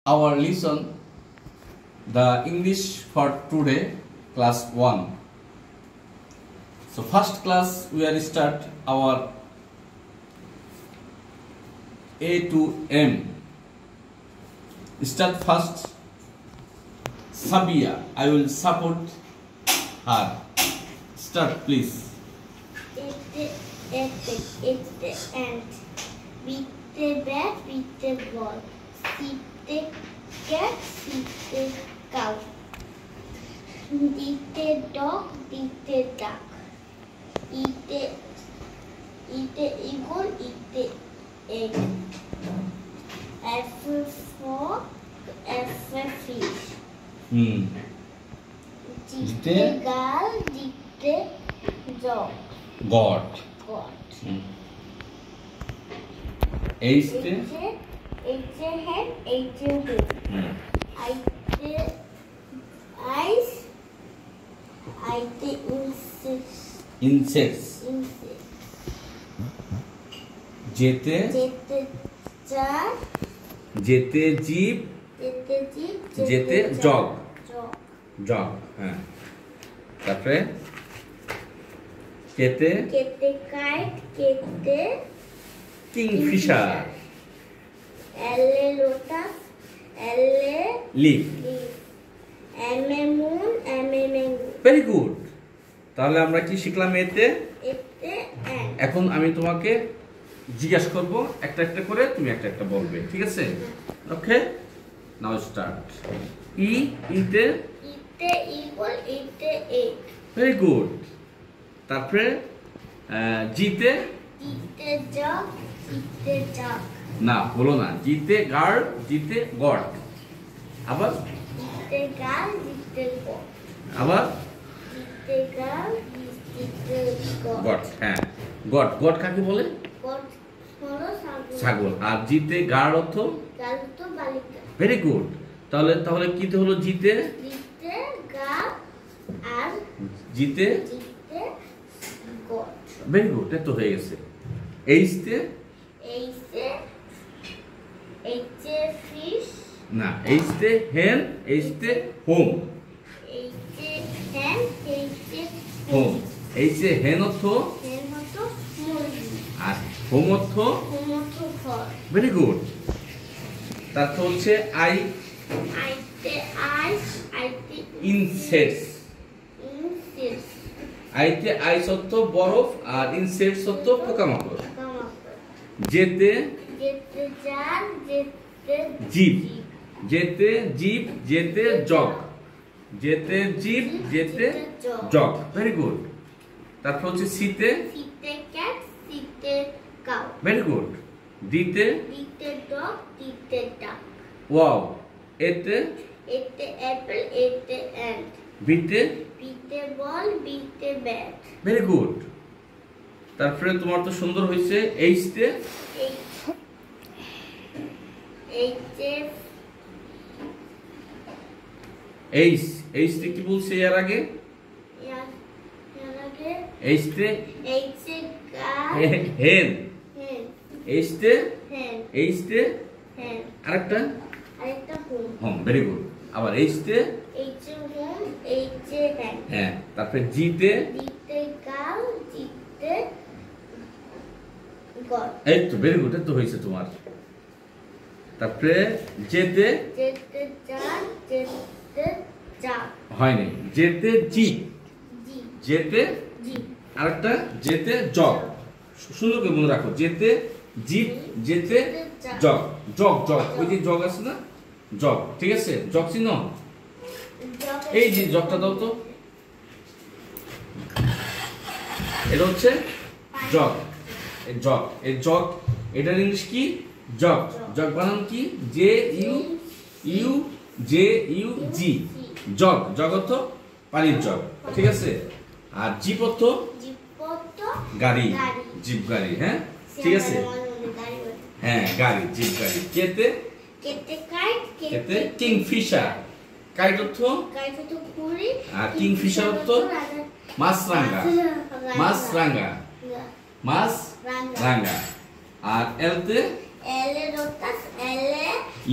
our lesson, the English for today, class 1. So first class we are start our A to M. Start first. Sabia, I will support her. Start please. It's the ant. Beat the bat, beat the ball. Sit the cat, sit the cow. Eat the dog, eat the duck. Eat the eagle, eat the egg. F for frog, F for fish. Eat the girl, eat the dog. God. H a hen, H a hoop. I the Insects. যেতে jar, যেতে জীব, যেতে jug. Jug, হ্যাঁ। তারপরে কেতে kite, kete Kingfisher, L lotus, L leaf. M moon, M mango. Very good. তাহলে আমরা কি শিখলাম এতে? এতে এখন আমি তোমাকে জিজ্ঞাসা করব, একটা একটা করে তুমি একটা একটা বলবে, ঠিক আছে? ওকে, নাও স্টার্ট। ইতে eagle, এতে egg. Very good. তারপরে জিতে jug, jug. না, বলো না। জিতে গার্ড, জিতে গড। আবার girl, god. আবার girl, god. গড, হ্যাঁ। গড, গড কাকে বলে? God হলো ছাগল। আর জিতে গার্ড অর্থ? গাল তো বালিকা। Very good. তাহলে তাহলে কি হলো? জিতে গাল আর জিতে গড। ভেরি গুড, এটা তো হয়ে গেছে। এইচতে ফিশ। না, এইচতে হেন, এইচতে হোম। হ্যান, হোম। এইচে হেন অর্থ? মুরগি। আর হোম অর্থ? ঘর। Very good. তারপর হচ্ছে আইতে ইনসেক্টস। আইতে আইস অর্থ বরফ, আর ইনসেক্টস অর্থ পোকামাকড়। যেতে জাল, জীব। যেতে জীব, যেতে জগ। যেতে জীব, যেতে জগ। Very good. তারপর হচ্ছে সিতে ক্যাট, সিতে কাউ। Very good. দিতে ডগ, দিতে ডাক। ওয়াও। এতে অ্যাপল, এতে অ্যান্ট। বিতে বল, বিতে ব্যাট। Very good. তারপরে তোমার তো সুন্দর হয়েছে। এইচতে এইচতে কি বলছে এর আগে? এইচতে হেন। এইচতে আরেকটা হোম। Very good. আবার এইচতে হ্যাঁ। তারপরে জিতে গাল, জিতে গড। এই তো ভেরি গুড, তো হয়েছে তোমার। তারপরে যেতে জাল, যেতে জাল। হয়নি। যেতে জিপ, যেতে আরেকটা যেতে জগ। সুন্দর করে মনে রাখো। যেতে জিপ, যেতে জগ। জগ জগ, ওই যে জগ আছে না, জগ। ঠিক আছে, জগ চিনো? এই যে জগটা দাও তো। এটা হচ্ছে জগ। জগ, এই জগ, এটার ইংলিশ কি? জগ। জগ বানান কি? জে ইউ জি। জগ। জগ অর্থ পানির জগ। ঠিক আছে। আর জিপ অর্থ গাড়ি, জিপ গাড়ি। হ্যাঁ, ঠিক আছে। হ্যাঁ, গাড়ি, জিপ গাড়ি। কেতে কিংফিশার। কাইট অর্থ? আর কিংফিশার অর্থ? মাছরাঙা। মাছরাঙা, মাছরাঙা। আর এলতে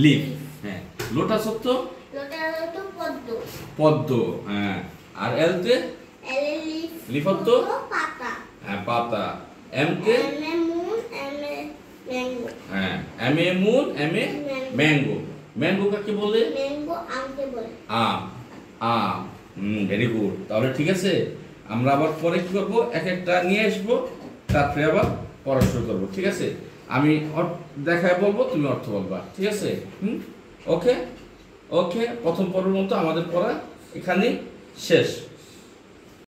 লিফ। হ্যাঁ, লোটাস অর্থ লোটাস অর্থ পদ্ম। পদ্ম, হ্যাঁ। আর এল তে এল এ লিফ। লিফ অর্থ পাতা। হ্যাঁ পাতা। এম তে M a moon, M a mango. হ্যাঁ M a moon, M a mango. Mango কাকে বলে? ম্যাঙ্গো আমকে বলে। আম, আম। Very good. তাহলে ঠিক আছে, আমরা আবার পরে কি করবো, এক একটা নিয়ে আসবো, তারপরে আবার পড়া শুরু করবো। ঠিক আছে, আমি দেখায় বলবো, তুমি অর্থ বলবা। ঠিক আছে? ওকে ওকে, প্রথম পর্বের মতো আমাদের পড়া এখানেই শেষ।